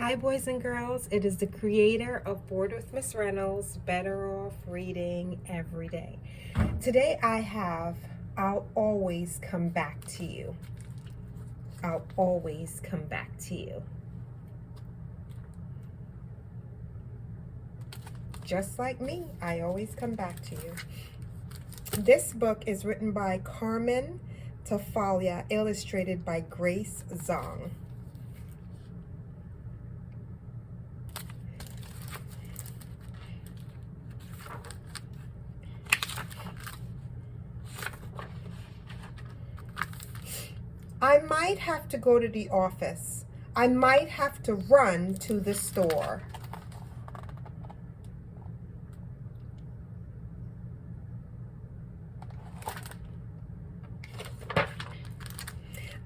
Hi, boys and girls. It is the creator of Bored with Miss Reynolds, Better Off Reading Every Day. Today I have I'll Always Come Back to You. I'll always come back to you. Just like me, I always come back to you. This book is written by Carmen Tafalia, illustrated by Grace Zong. I might have to go to the office. I might have to run to the store.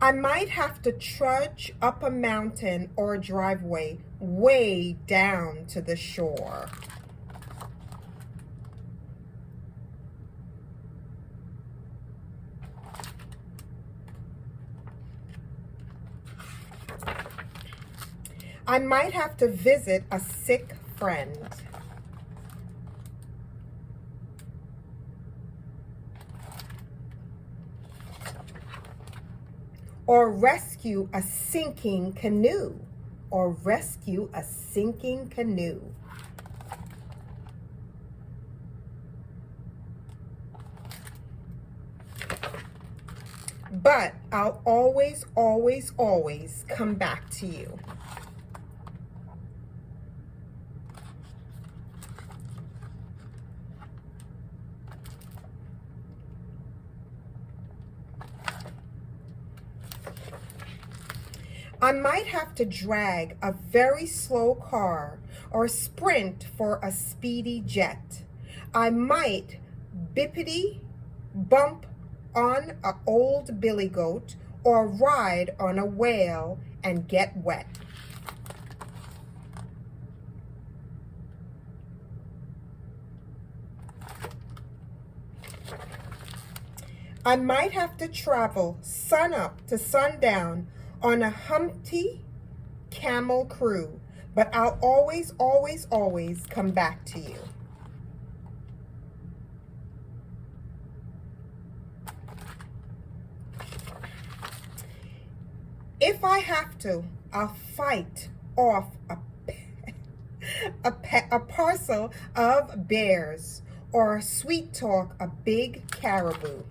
I might have to trudge up a mountain or a driveway way down to the shore. I might have to visit a sick friend. Or rescue a sinking canoe. Or rescue a sinking canoe. But I'll always, always, always come back to you. I might have to drag a very slow car or sprint for a speedy jet. I might bippity bump on an old billy goat or ride on a whale and get wet. I might have to travel sun up to sundown on a Humpty camel crew, but I'll always, always, always come back to you. If I have to, I'll fight off a parcel of bears or sweet talk a big caribou.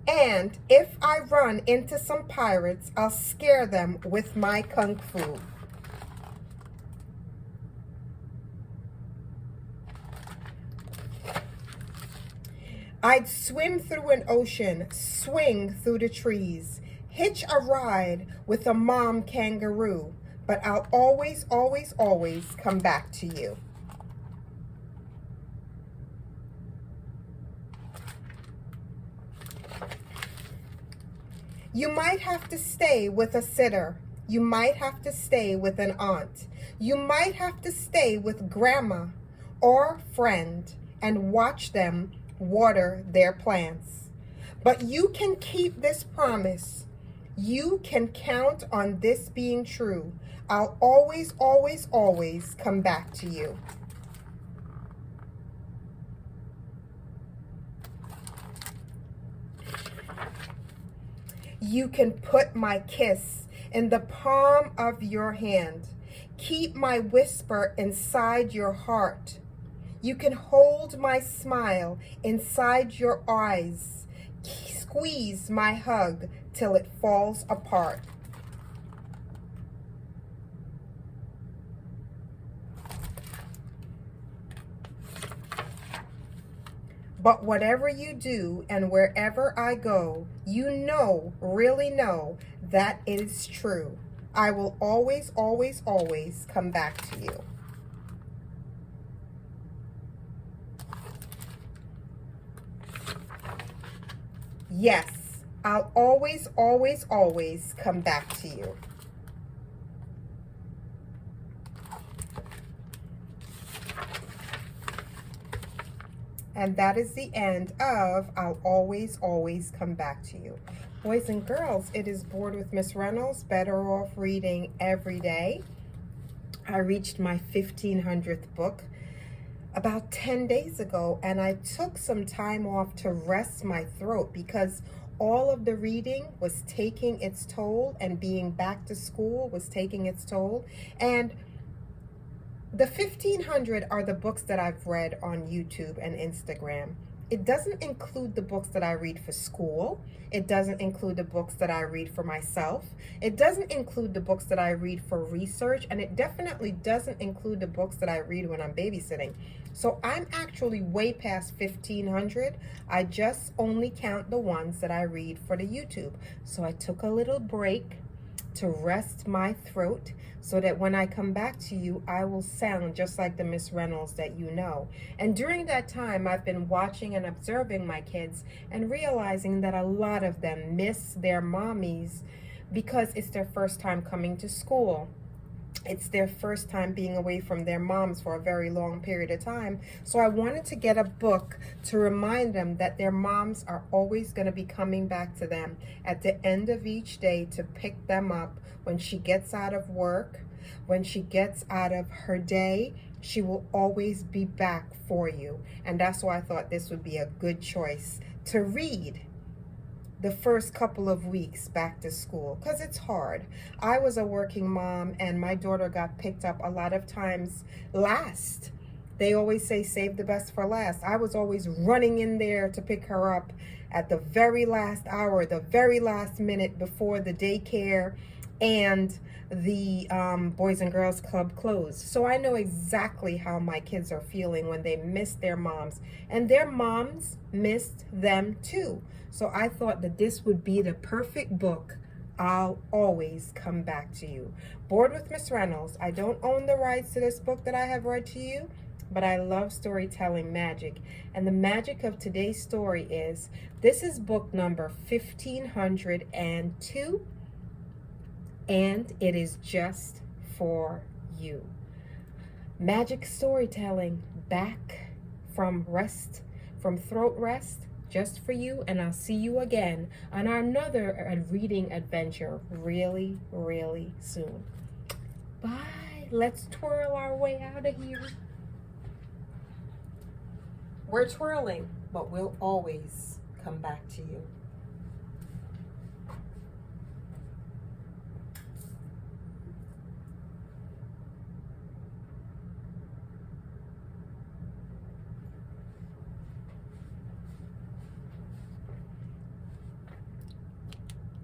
And if I run into some pirates, I'll scare them with my kung fu. I'd swim through an ocean, swing through the trees, hitch a ride with a mom kangaroo, but I'll always, always, always come back to you. You might have to stay with a sitter. You might have to stay with an aunt. You might have to stay with grandma or friend and watch them water their plants. But you can keep this promise. You can count on this being true. I'll always, always, always come back to you. You can put my kiss in the palm of your hand. Keep my whisper inside your heart. You can hold my smile inside your eyes. Squeeze my hug till it falls apart. But whatever you do and wherever I go, you know, really know that it is true. I will always, always, always come back to you. Yes, I'll always, always, always come back to you. And that is the end of I'll Always, Always Come Back to You. Boys and girls, it is Bored with Miss Reynolds, Better Off Reading Every Day. I reached my 1500th book about 10 days ago, and I took some time off to rest my throat because all of the reading was taking its toll, and being back to school was taking its toll. And the 1500 are the books that I've read on YouTube and Instagram. It doesn't include the books that I read for school. It doesn't include the books that I read for myself. It doesn't include the books that I read for research. And it definitely doesn't include the books that I read when I'm babysitting. So I'm actually way past 1500. I just only count the ones that I read for the YouTube. So I took a little break to rest my throat so that when I come back to you, I will sound just like the Miss Reynolds that you know. And during that time, I've been watching and observing my kids and realizing that a lot of them miss their mommies because it's their first time coming to school. It's their first time being away from their moms for a very long period of time. So I wanted to get a book to remind them that their moms are always going to be coming back to them at the end of each day to pick them up when she gets out of work, when she gets out of her day. She will always be back for you. And that's why I thought this would be a good choice to read the first couple of weeks back to school, because it's hard. I was a working mom, and my daughter got picked up a lot of times last. They always say save the best for last. I was always running in there to pick her up at the very last hour, the very last minute before the daycare and the Boys and Girls Club closed. So I know exactly how my kids are feeling when they miss their moms, and their moms missed them too. So I thought that this would be the perfect book. I'll Always Come Back to You. Bored with Miss Reynolds. I don't own the rights to this book that I have read to you, but I love storytelling magic. And the magic of today's story is, this is book number 1502, and it is just for you. Magic storytelling, back from throat rest, just for you. And I'll see you again on another reading adventure really, really soon. Bye. Let's twirl our way out of here. We're twirling, but we'll always come back to you.